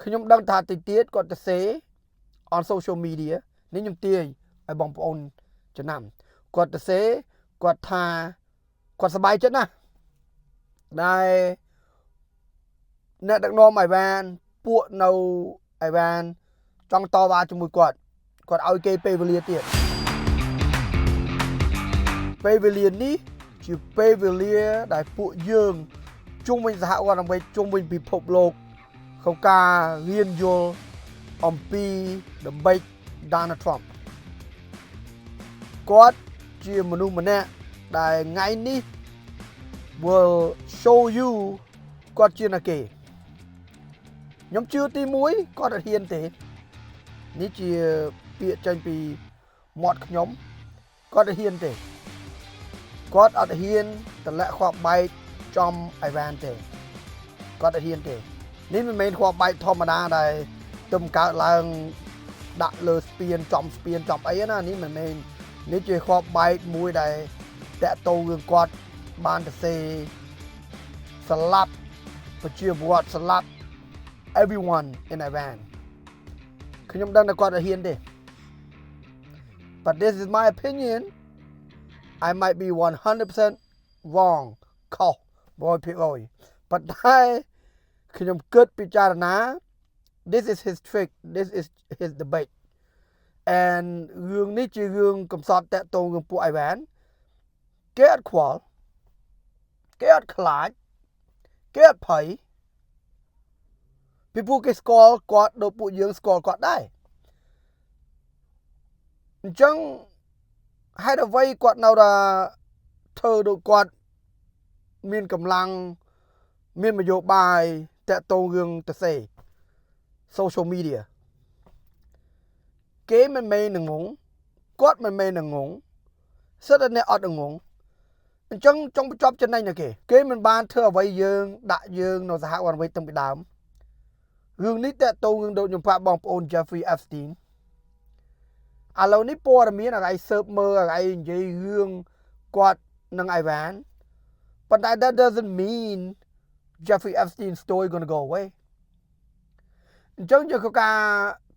ខ្ញុំដឹងថាតិចទៀតគាត់ទៅសេ on social media នេះខ្ញុំទាញឲ្យបងប្អូនចំណាំគាត់ទៅសេគាត់ថាគាត់សប្បាយចិត្តណាស់ដែលអ្នកដឹកនាំអីវ៉ានពួកនៅអីវ៉ានចង់តវ៉ាជាមួយគាត់ឲ្យគេពេលវេលាទៀតពេលវេលានេះជាពេលវេលាដែលពួកយើងជុំវិញសហរដ្ឋអាមេរិកជុំវិញពិភពលោកក្នុងការរៀនយល់អំពីល្បិច Donald Trump គាត់ជាមនុស្សម្នាក់ដែលថ្ងៃនេះ will show you គាត់ជាណាគេខ្ញុំជឿទី1គាត់អត់ហ៊ានទេនេះជាពាក្យចេញពីមាត់ខ្ញុំគាត់អត់ហ៊ានទេគាត់អត់ហ៊ានតម្លាក់ខួបបែកចំអីវ៉ានទេគាត់អត់ហ៊ានទេនេះមិនមែនខួបបែកធម្មតាដែលទឹមកើតឡើងដាក់លើស្ពានចំអីណានេះមិនមែននេះជាខួបបែកមួយដែលតាក់ទងរឿងគាត់បានទៅសេស្លាប់ប្រជាពលរដ្ឋស្លាប់ everyone in Iran ខ្ញុំដឹងថាគាត់អត់ហ៊ានទេ but this is my opinion I might be 100% wrong ខុស 100% ប៉ុន្តែខ្ញុំគិតពិចារណា this is his trick this is his debate and រឿងនេះជារឿងកំសត់តាក់ទងរឿងពួកអីវ៉ានគេអត់ខ្វល់គេអត់ខ្លាចគេអត់ភ័យពីពួកគេស្គាល់គាត់ដូចពួកយើងស្គាល់គាត់ដែរអញ្ចឹងហេតុអ្វីគាត់នៅតែធ្វើដូចគាត់មានកម្លាំងមាននយោបាយតាក់ទងរឿងទៅសេ social media គេមិនមែននឹងងងគាត់មិនមែននឹងងងសិតតែអ្នកអត់ងងអញ្ចឹងចង់បញ្ចប់ចំណេញណាគេមិនបានធ្វើអ្វីយើងដាក់យើងនៅសហរដ្ឋអាមេរិកតាំងពីដើមរឿងនេះតាក់ទងរឿងដូចខ្ញុំប្រាប់បងប្អូន Jeffrey Epstein ឥឡូវនេះព័ត៌មានឲ្យស៊ើបមើលឲ្យនិយាយរឿងគាត់នឹងអីវ៉ានប៉ុន្តែ that doesn't mean Jeffrey Epstein story going to go away អញ្ចឹងយើងក៏ការ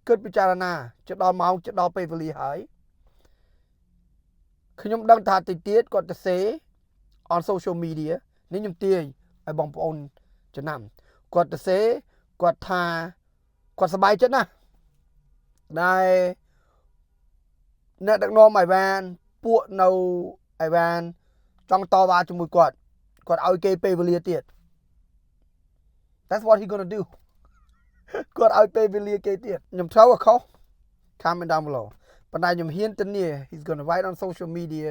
គិតពិចារណាជិតដល់ម៉ោងជិតដល់ពេលវេលាហើយខ្ញុំដឹងថាតិចទៀតគាត់ទៅសេ on social media នេះខ្ញុំទាញឲ្យបងប្អូនចំណាំគាត់ទៅសេគាត់ថាគាត់សប្បាយចិត្តណាស់ដែលអ្នកដឹកនាំអីវ៉ានពួកនៅអីវ៉ានចង់តវ៉ាជាមួយគាត់ឲ្យគេពេលវេលាទៀត That's what he gonna do គាត់ឲ្យពេលវេលាគេទៀតខ្ញុំត្រូវអខុស comment down below ប៉ុន្តែខ្ញុំហ៊ានធានា he's gonna write on social media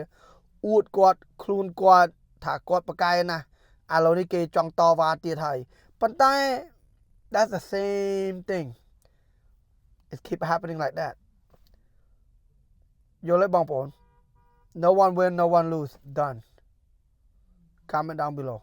អួតគាត់ខ្លួនគាត់ថាគាត់ប្រកែណាស់ឥឡូវនេះគេចង់តវ៉ាទៀតហើយប៉ុន្តែ that's the same thing it keep happening like that យល់ទេបងប្អូន no one win no one lose done comment down below